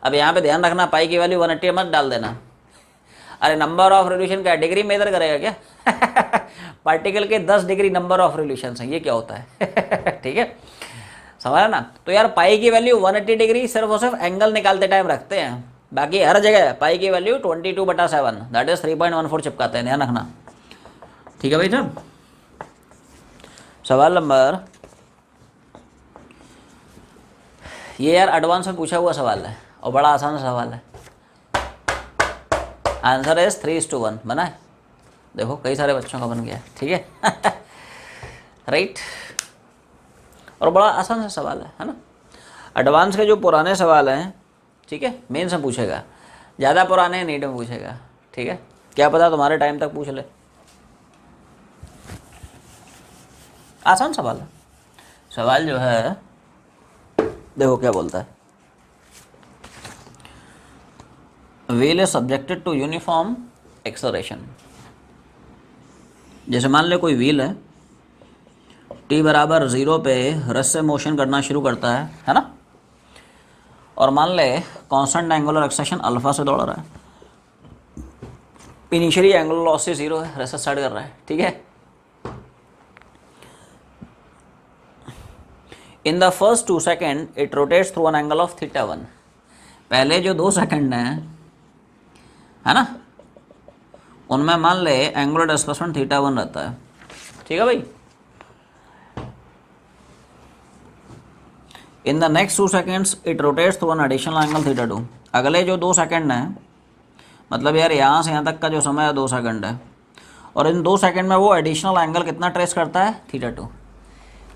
अब यहाँ पे ध्यान रखना, पाई की वैल्यू 180 मत डाल देना, अरे नंबर ऑफ रिलेशन का डिग्री मेजर करेगा क्या पार्टिकल के 10 डिग्री नंबर ऑफ रिलेशन है, ये क्या होता है ठीक है, समझ ना। तो यार पाई की वैल्यू 180 डिग्री सिर्फ और सिर्फ एंगल निकालते टाइम रखते हैं, बाकी हर जगह पाई की वैल्यू 22/7 दैट इज 3.14 चिपकाते हैं, ध्यान रखना, ठीक है भाई साहब। सवाल नंबर, ये यार एडवांस में पूछा हुआ सवाल है और बड़ा आसान सवाल है, आंसर इज 3:1 बना है, देखो कई सारे बच्चों का बन गया है, ठीक है राइट, और बड़ा आसान सा सवाल है ना। एडवांस के जो पुराने सवाल हैं, ठीक है, मेन से पूछेगा, ज़्यादा पुराने नीट में पूछेगा, ठीक है, क्या पता तुम्हारे टाइम तक पूछ ले, आसान सवाल है। सवाल जो है देखो क्या बोलता है, wheel is subjected to uniform acceleration. जैसे मान ले कोई व्हील है, t बराबर 0 पे रेस्ट से मोशन करना शुरू करता है ना, और मान ले कांस्टेंट एंगुलर एक्सेलेरेशन अल्फा से दौड़ रहा है, इनिशियली एंगुलर वेलोसिटी 0 है, रेस्ट स्टार्ट कर रहा है, ठीक है। In the first 2 second it rotates through an angle of θ1, पहले जो 2 सेकेंड हैं, है ना, उनमें मान ले एंगुलर डिस्प्लेसमेंट θ1 रहता है, ठीक है भाई। In the next 2 seconds it rotates through an additional angle θ2, अगले जो 2 सेकेंड हैं, मतलब यार यहाँ से यहाँ तक का जो समय है 2 सेकेंड है, और इन 2 सेकेंड में वो एडिशनल एंगल कितना ट्रेस करता है, θ2।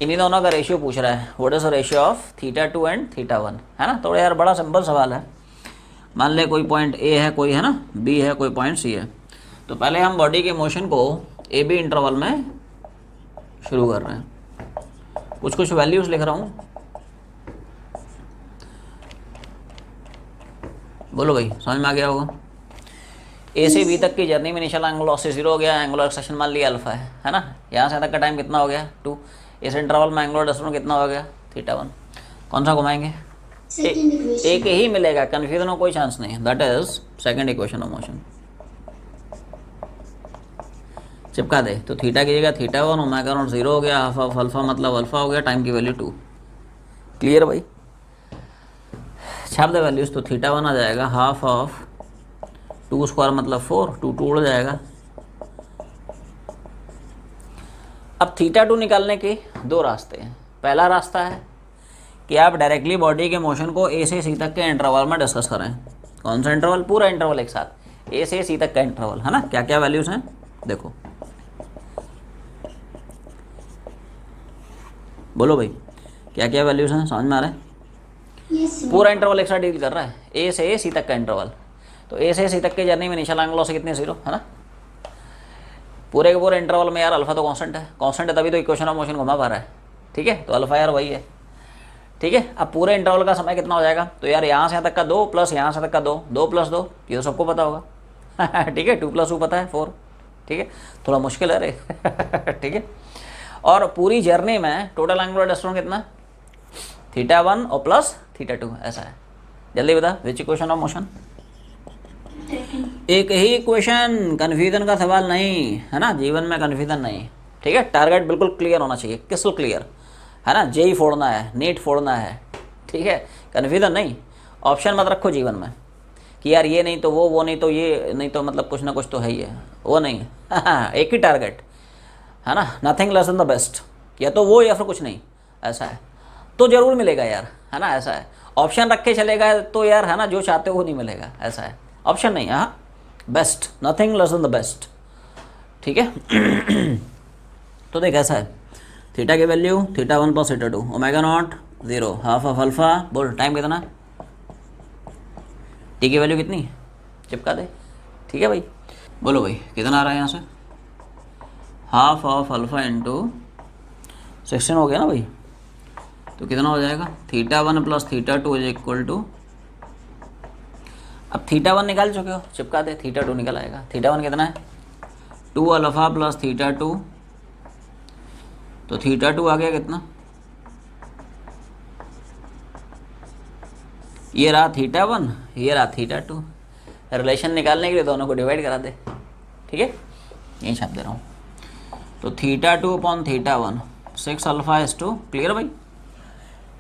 इन्हीं दोनों का रेशियो पूछ रहा है, what is the ratio of θ2 and θ1, है ना। थोड़ा यार बड़ा सिंपल सवाल है, मान ले कोई पॉइंट ए है, कोई है ना बी है, कोई पॉइंट सी है, तो पहले हम बॉडी के मोशन को ए बी इंटरवल में शुरू कर रहे हैं, कुछ वैल्यूज़ लिख रहा हूँ, बोलो भाई समझ में आ गया होगा। ए से बी तक की जर्नी में इनिशियल एंगुलर वेलोसिटी 0 हो गया, एंगुलर एक्सेलेरेशन मान लिया अल्फा है ना, यहाँ से तक का टाइम कितना हो गया 2, इस इंटरवल में एंगुलर डिस्प्लेसमेंट कितना हो गया θ1, कौन सा घुमाएंगे Second equation. एक ही मिलेगा, कन्फ्यूजन हो कोई चांस नहीं, that is second equation of motion. चिपका दे, तो थीटा की जगह थीटा 1 ओमेगा नॉट 0 हो गया, हाफ ऑफ अल्फा मतलब अल्फा हो गया, टाइम की वैल्यू 2। क्लियर भाई? छाप दे वैल्यूज, तो थीटा 1 आ जाएगा हाफ ऑफ 2 स्क्वायर मतलब 4, 2 2 उड़ जाएगा। अब थीटा 2 निकालने के दो रास्ते हैं। पहला रास्ता है कि आप डायरेक्टली बॉडी के मोशन को ए से सी तक के इंटरवल में डिस्कस करें। कौन सा इंटरवल? पूरा इंटरवल एक साथ, ए से सी तक का इंटरवल, है ना। क्या क्या वैल्यूज हैं देखो, बोलो भाई क्या क्या वैल्यूज हैं, समझ में आ रहा है? Yes, sir. पूरा इंटरवल एक साथ डील कर रहा है, ए से सी तक का इंटरवल। तो ए से सी तक के जर्नी में इनिशियल एंगल लॉस कितने? 0, है ना। पूरे के पूरे इंटरवल में यार अल्फा तो कांस्टेंट है, कांस्टेंट है तभी तो इक्वेशन ऑफ मोशन घुमा पा रहा है, ठीक है। तो अल्फा यार वही है, ठीक है। अब पूरे इंटरवल का समय कितना हो जाएगा? तो यार यहाँ से यहाँ तक का 2 प्लस यहाँ से तक का 2, 2 + 2, ये तो सबको पता होगा ठीक है। 2 + 2 पता है 4, ठीक है। थोड़ा मुश्किल है रे ठीक है। और पूरी जर्नी में टोटल एंगुलर डिस्टेंस कितना? थीटा 1 और प्लस थीटा 2, ऐसा है। जल्दी बता, विच इक्वेशन ऑफ मोशन? Second. एक ही इक्वेशन, कन्फ्यूजन का सवाल नहीं, है ना। जीवन में कन्फ्यूजन नहीं, ठीक है। टारगेट बिल्कुल क्लियर होना चाहिए, क्रिस्टल क्लियर, है ना। जेई फोड़ना है, नीट फोड़ना है, ठीक है। कन्फ्यूजन नहीं, ऑप्शन मत रखो जीवन में कि यार ये नहीं तो वो नहीं तो ये नहीं तो मतलब कुछ ना कुछ तो है ही है, वो नहीं एक ही टारगेट, है ना। Nothing less than the best, या तो वो या फिर कुछ नहीं, ऐसा है। तो ज़रूर मिलेगा यार, है ना, ऐसा है। ऑप्शन रख के चलेगा तो यार, है ना, जो चाहते हो वो नहीं मिलेगा, ऐसा है। ऑप्शन नहीं, हाँ, best, nothing less than the best, ठीक है तो देख ऐसा है, थीटा की value theta 1 + theta 2, omega naught 0, half of alpha, बोल टाइम कितना? टी की वैल्यू कितनी? चिपका दे, ठीक है भाई। बोलो भाई कितना आ रहा है यहाँ से? हाफ ऑफ अल्फा इंटू 16 हो गया ना भाई। तो कितना हो जाएगा? थीटा 1 + थीटा 2 = अब थीटा 1 निकाल चुके हो, चिपका दे, थीटा 2 निकल आएगा। थीटा 1 कितना है? 2 अल्फा + थीटा 2, तो थीटा 2 आ गया कितना? ये रहा थीटा 1, ये रहा थीटा 2। रिलेशन निकालने के लिए दोनों को डिवाइड करा दे, ठीक है। यही छाप दे रहा हूँ। तो थीटा 2 / थीटा 1 6 अल्फा/2, क्लियर भाई,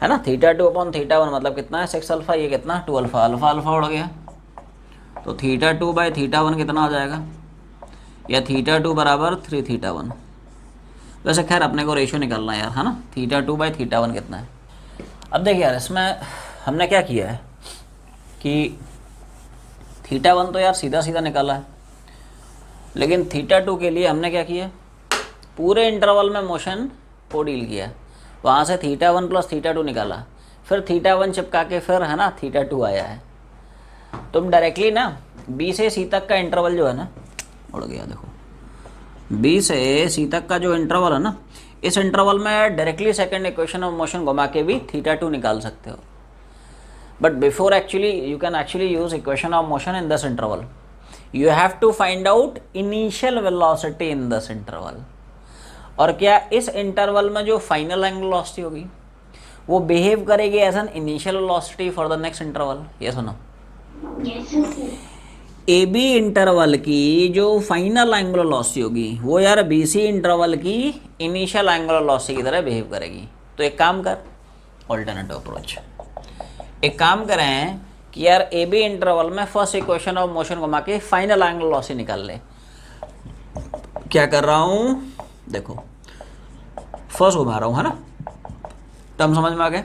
है ना। थीटा 2 / थीटा 1 मतलब कितना है? 6 अल्फा, ये कितना? 2 अल्फा, अल्फा अल्फा उड़ गया। तो थीटा 2/थीटा 1 कितना हो जाएगा? या थीटा 2 = 3 थीटा 1। वैसे खैर अपने को रेशियो निकालना है यार, है ना। थीटा 2/थीटा 1 कितना है? अब देखिए यार, इसमें हमने क्या किया है कि थीटा 1 तो यार सीधा सीधा निकाला है, लेकिन थीटा 2 के लिए हमने क्या किया? पूरे इंटरवल में मोशन को डील किया। वहाँ से थीटा 1 + थीटा 2 निकाला, फिर थीटा 1 चिपका के फिर, है ना, थीटा 2 आया है। तुम डायरेक्टली ना बी से सी तक का इंटरवल जो है ना, उड़ गया देखो, बी से सी तक का जो इंटरवल है ना, इस इंटरवल में directly second equation of motion घुमा के भी थीटा 2 निकाल सकते हो। But before actually you can actually use equation of motion in this interval, you have to find out initial velocity in this interval. और क्या इस इंटरवल में जो फाइनल एंगुलर वेलोसिटी होगी वो बिहेव करेगी as an initial velocity for the next interval? ये सुनो, Yes, sir. A B interval की जो फाइनल एंगुलर वेलोसिटी होगी वो यार बी सी इंटरवल की इनिशियल एंगुलर वेलोसिटी की तरह बिहेव करेगी। तो एक काम कर, ऑल्टरनेटिव अप्रोच, एक काम करें कि यार ए बी इंटरवल में फर्स्ट इक्वेशन ऑफ मोशन घुमा के फाइनल एंगुलर वेलोसिटी निकाल ले। क्या कर रहा हूँ देखो, फर्स्ट घुमा रहा हूँ, है ना। टर्म समझ में आ गया?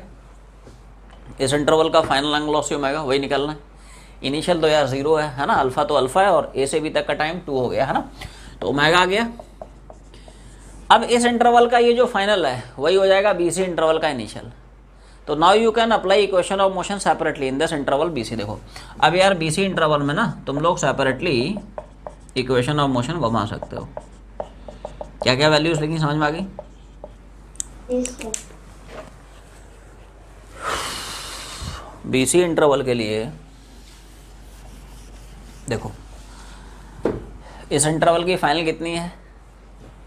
इस इंटरवल का फाइनल एंगुलर वेलोसिटी ओमेगा वही निकालना है। इनिशियल तो यार 0 है ना, अल्फा तो अल्फा है और ए से बी तक का टाइम 2 हो गया, है ना। तो ओमेगा आ गया। अब इस इंटरवल का ये जो फाइनल है वही हो जाएगा बी सी इंटरवल का इनिशियल। तो now you can apply equation of motion separately in this interval B C. देखो अब यार बी सी इंटरवल में ना तुम लोग सेपरेटली इक्वेशन ऑफ मोशन घुमा सकते हो। क्या क्या वैल्यूज लिखी, समझ में आ गई? Yes, sir. B C interval के लिए देखो, इस इंटरवल की फाइनल कितनी है?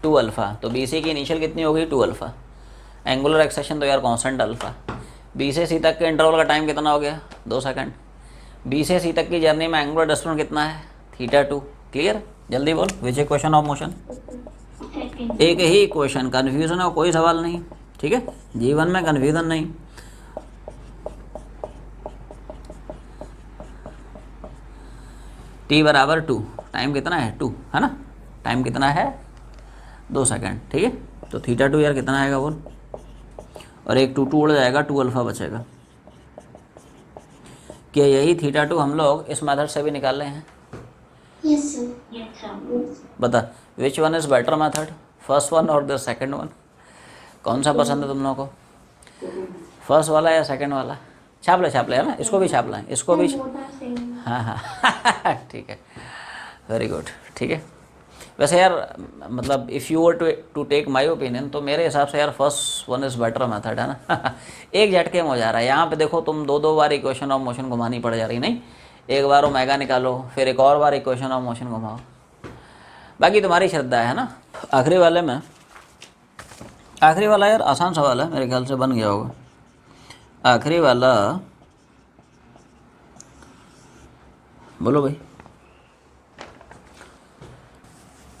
2 अल्फा। तो बी सी की इनिशियल कितनी होगी? 2 अल्फा। एंगुलर एक्सेशन तो यार कांस्टेंट अल्फा। बी से सी तक के इंटरवल का टाइम कितना हो गया, 2 सेकंड। बी से सी तक की जर्नी में एंगुलर डिस्टेंस कितना है, θ2। क्लियर, जल्दी बोल, विच इक्वेशन ऑफ मोशन। सेकंड। एक ही इक्वेशन, कन्फ्यूजन हो कोई सवाल नहीं, ठीक है, जीवन में कन्फ्यूजन नहीं। t बराबर 2, टाइम कितना है 2, है ना, टाइम कितना है 2 सेकंड, ठीक है। तो θ2 यार कितना आएगा बोल, और एक 2 उड़ जाएगा, 2 अल्फा बचेगा। क्या यही θ2 हम लोग इस मेथड से भी निकाले हैं? Yes sir. Yes sir. बता, which one is better method, first one और द सेकंड वन, कौन सा पसंद है तुम लोगों को, फर्स्ट वाला या सेकंड वाला? छाप ले है ना, इसको भी छाप लें, इसको भी। हाँ हाँ ठीक है, वेरी गुड, ठीक है। वैसे यार मतलब if you were to take my opinion, तो मेरे हिसाब से यार first one is better method, है ना। एक झटके में हो जा रहा है। यहाँ पे देखो तुम 2 बार इक्वेशन ऑफ मोशन घुमानी पड़ जा रही, नहीं, एक बार ओमेगा निकालो, फिर एक और बार इक्वेशन ऑफ मोशन घुमाओ, बाकी तुम्हारी श्रद्धा है ना। आखिरी वाले में, आखिरी वाला यार आसान सवाल है, मेरे ख्याल से बन गया होगा। आखिरी वाला बोलो भाई।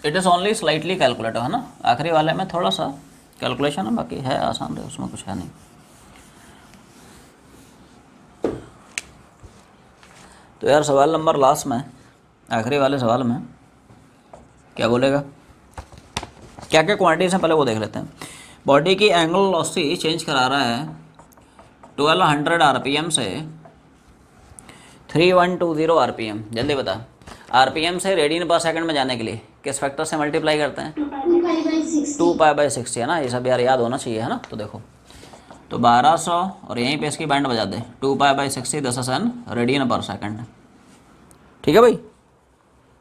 It is only slightly calculative, है ना, आखिरी वाले में थोड़ा सा कैलकुलेशन है, बाकी है आसान है, उसमें कुछ है नहीं। तो यार सवाल नंबर लास्ट में, आखिरी वाले सवाल में क्या बोलेगा, क्या क्या क्वांटिटीज हैं पहले वो देख लेते हैं। बॉडी की एंगल वेलोसिटी चेंज करा रहा है 1200 आरपीएम से 3120 आरपीएम। जल्दी बता, आरपीएम से रेडियन पर सेकंड में जाने के लिए किस फैक्टर से मल्टीप्लाई करते हैं, 2π/60, है ना, ये सब यार याद होना चाहिए, है ना। तो देखो, तो 1200 और यहीं पे इसकी बैंड बजा दे, 2π/60 10 रेडियन पर सेकंड, ठीक है भाई,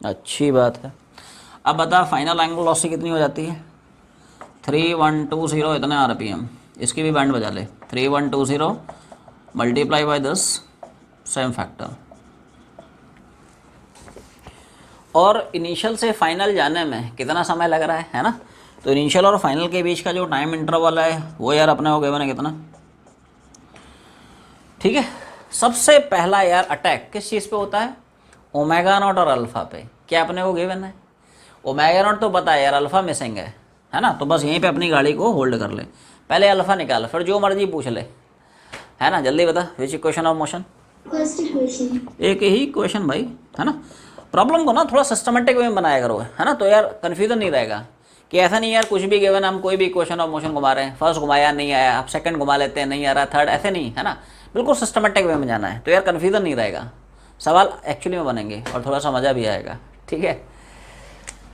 अच्छी बात है। अब बता फाइनल एंगल वेलोसिटी कितनी हो जाती है, 3120 इतने आरपीएम, इसकी भी बैंड बजा ले, 3120 मल्टीप्लाई बाय 10 सेम फैक्टर। और इनिशियल से फाइनल जाने में कितना समय लग रहा है ना। तो इनिशियल और फाइनल के बीच का जो टाइम इंटरवल है वो यार अपने हो गए बने कितना, ठीक है। सबसे पहला यार अटैक किस चीज़ पे होता है, ओमेगा नॉट और अल्फ़ा पे। क्या अपने को गिवन है, ओमेगा नॉट तो पता है यार, अल्फ़ा मिसिंग है ना। तो बस यहीं पे अपनी गाड़ी को होल्ड कर ले, पहले अल्फ़ा निकाल, फिर जो मर्जी पूछ ले, है ना। जल्दी बता, विच equation of motion, first equation. एक ही क्वेश्चन भाई, है ना। प्रॉब्लम को ना थोड़ा सिस्टमेटिक वे में बनाया करो, है ना, तो यार कन्फ्यूजन नहीं रहेगा कि ऐसा नहीं यार कुछ भी गिवन हम कोई भी इक्वेशन ऑफ मोशन घुमा रहे हैं, फर्स्ट घुमाया नहीं आया, आप सेकंड घुमा लेते हैं नहीं आ रहा, थर्ड, ऐसे नहीं, है ना, बिल्कुल सिस्टमेटिक वे में जाना है। तो यार कन्फ्यूजन नहीं रहेगा, सवाल एक्चुअली में बनेंगे और थोड़ा सा मज़ा भी आएगा, ठीक है।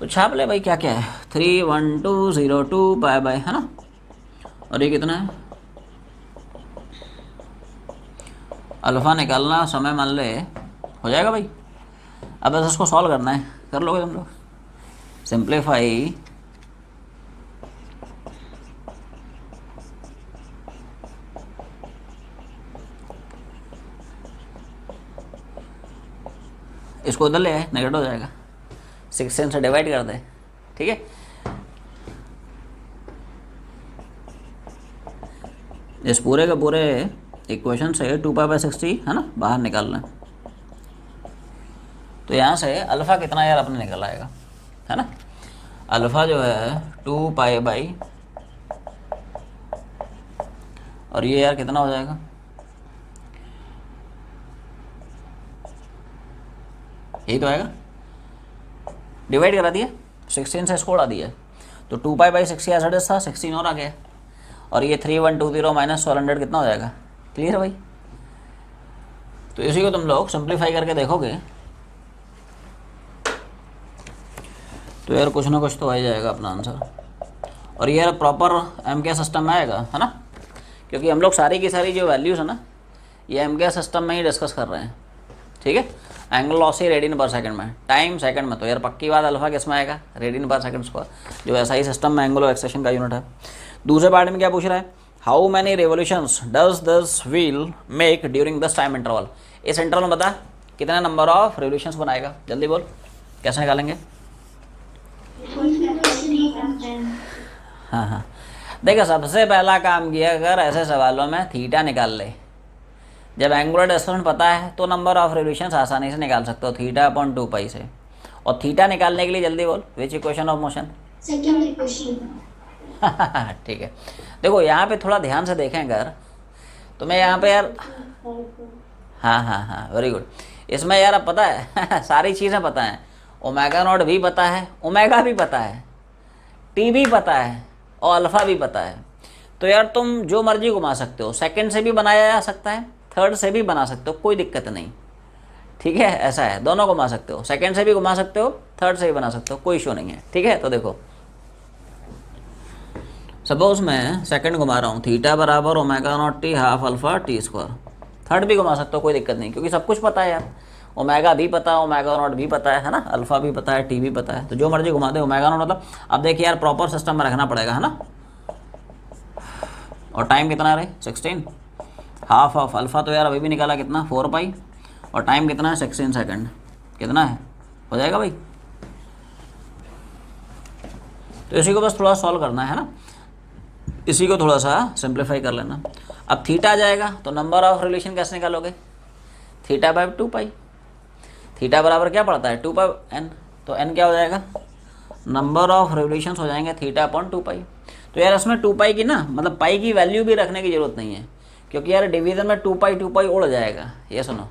तो छाप ले भाई, क्या क्या है, 31202 π/, है ना, और ये कितना है, अल्फ़ा निकालना, समय मान ले हो जाएगा भाई। अब बस इसको सॉल्व करना है, कर लोगे तुम लोग, सिंप्लीफाई इसको उधर ले आए, नेगेटिव हो जाएगा, 16 से डिवाइड कर दे, ठीक है। इस पूरे के पूरे इक्वेशन से 2π/60, है ना, बाहर निकालना है। तो यहाँ से अल्फ़ा कितना यार अपने निकल आएगा, है ना, अल्फ़ा जो है 2π/, और ये यार कितना हो जाएगा, यही तो आएगा, डिवाइड करा दिया, 16 से इसको उड़ा दिया, तो 2π/60 एज इट इज था, 16 और आ गया, और ये 3120 माइनस 1200 कितना हो जाएगा, क्लियर है भाई। तो इसी को तुम लोग सिंप्लीफाई करके देखोगे तो यार कुछ ना कुछ तो आ ही जाएगा अपना आंसर, और ये यार प्रॉपर एम के सिस्टम में आएगा, है ना, क्योंकि हम लोग सारी की सारी जो वैल्यूज़ है ना ये एम के सिस्टम में ही डिस्कस कर रहे हैं, ठीक है। एंगल वेलोसिटी रेडियन पर सेकंड में, टाइम सेकंड में, तो यार पक्की बात अल्फ़ा किस में आएगा, रेडियन पर सेकंड स्क्वायर, जो ऐसा ही सिस्टम में एंगुलर एक्सेलेरेशन का यूनिट है। दूसरे पार्ट में क्या पूछ रहा है, how many revolutions does this wheel make during this time interval. इस इंटरवल में बता कितने नंबर ऑफ रेवोल्यूशंस बनाएगा, जल्दी बोल, कैसे निकालेंगे। हाँ हाँ, देखो सबसे पहला काम किया, अगर ऐसे सवालों में थीटा निकाल ले। जब एंगुलर डिस्प्लेसमेंट पता है तो नंबर ऑफ रिवोल्यूशंस आसानी से निकाल सकते हो थीटा अपॉन 2 पाई से। और थीटा निकालने के लिए जल्दी बोल, विच equation of motion? Second equation. ठीक है, देखो यहाँ पे थोड़ा ध्यान से देखें अगर, तो मैं यहाँ पे यार, हाँ वेरी गुड। इसमें यार अब पता है सारी चीज़ें पता हैं, ओमेगा नॉट भी पता है, ओमेगा भी पता है, टी भी पता है और अल्फ़ा भी पता है। तो यार तुम जो मर्जी घुमा सकते हो, सेकंड से भी बनाया जा सकता है, थर्ड से भी बना सकते हो, कोई दिक्कत नहीं। ठीक है, ऐसा है, दोनों घुमा सकते हो, सेकंड से भी घुमा सकते हो, थर्ड से भी बना सकते हो, कोई इशू नहीं है। ठीक है, तो देखो सपोज मैं सेकंड घुमा रहा हूँ, थीटा बराबर omega not T half alpha T square. Third भी घुमा सकते हो, कोई दिक्कत नहीं, क्योंकि सब कुछ पता है यार, ओमेगा भी पता है, ओमेगा नॉट भी पता है ना, अल्फ़ा भी पता है, टी भी पता है, तो जो मर्जी घुमा दे ओमेगा नॉट मतलब। अब देखिए यार प्रॉपर सिस्टम में रखना पड़ेगा, है ना। और टाइम कितना रहे 16, हाफ ऑफ अल्फ़ा तो यार अभी भी निकाला कितना 4 पाई, और टाइम कितना है 16 सेकंड, कितना है, हो जाएगा भाई। तो इसी को बस थोड़ा सॉल्व करना है ना, इसी को थोड़ा सा सिंप्लीफाई कर लेना। अब थीटा आ जाएगा तो नंबर ऑफ रिलेशन कैसे निकालोगे, थीटा बाय 2 पाई। थीटा बराबर क्या पड़ता है 2 पाई एन, तो एन क्या हो जाएगा, नंबर ऑफ रिवोल्यूशंस हो जाएंगे थीटा अपॉन 2 पाई। तो यार इसमें 2 पाई की ना मतलब पाई की वैल्यू भी रखने की जरूरत नहीं है, क्योंकि यार डिवीजन में 2 पाई उड़ जाएगा। ये सुनो,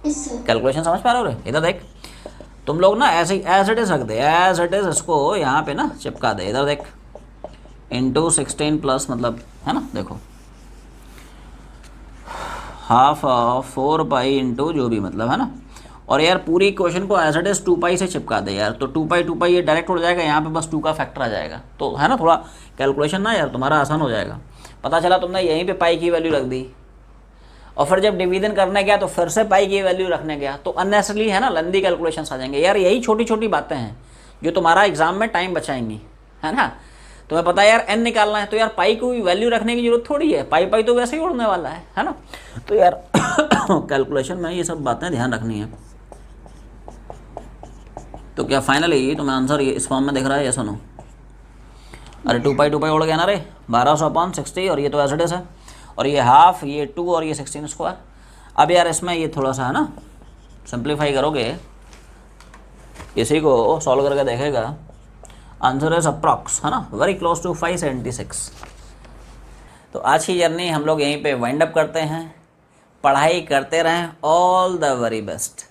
कैलकुलेशन समझ पा रहे हो रे? इधर देख, तुम लोग ना ऐसे एज इट इज रख दे, एज इट इज इसको यहाँ पे ना चिपका दे। इधर देख इंटू 16 प्लस मतलब, है ना, देखो हाफ ऑफ 4 पाई इंटू जो भी मतलब, है ना। और यार पूरी क्वेश्चन को एज इट इज 2 पाई से चिपका दे यार, तो 2 पाई ये डायरेक्ट उड़ जाएगा, यहाँ पे बस 2 का फैक्टर आ जाएगा, तो है ना थोड़ा कैलकुलेशन ना यार तुम्हारा आसान हो जाएगा। पता चला तुमने यहीं पे पाई की वैल्यू रख दी, और फिर जब डिवीजन करने गया तो फिर से पाई की वैल्यू रखने गया, तो अननेसेसरली है ना लंबी कैलकुलेशंस आ जाएंगे यार। यही छोटी छोटी बातें हैं जो तुम्हारा एग्जाम में टाइम बचाएंगी, है ना। तुम्हें पता है यार एन निकालना है, तो यार पाई को वैल्यू रखने की जरूरत थोड़ी है, पाई तो वैसे ही उड़ने वाला है ना। तो यार कैलकुलेशन में ये सब बातें ध्यान रखनी है। तो क्या फाइनली तुम्हें आंसर ये इस फॉर्म में दिख रहा है, ये सुनो। अरे 2 पाई उड़ गया ना रे, 1200/60, और ये तो एज इट इज है, और ये हाफ, ये 2 और ये 16 स्क्वायर। अब यार इसमें ये थोड़ा सा है ना सिंप्लीफाई करोगे, इसी को सॉल्व करके देखेगा, आंसर इज अप्रॉक्स, है ना, वेरी क्लोज टू 576। तो आज की जर्नी हम लोग यहीं पे वाइंड अप करते हैं। पढ़ाई करते रहें, ऑल द वेरी बेस्ट।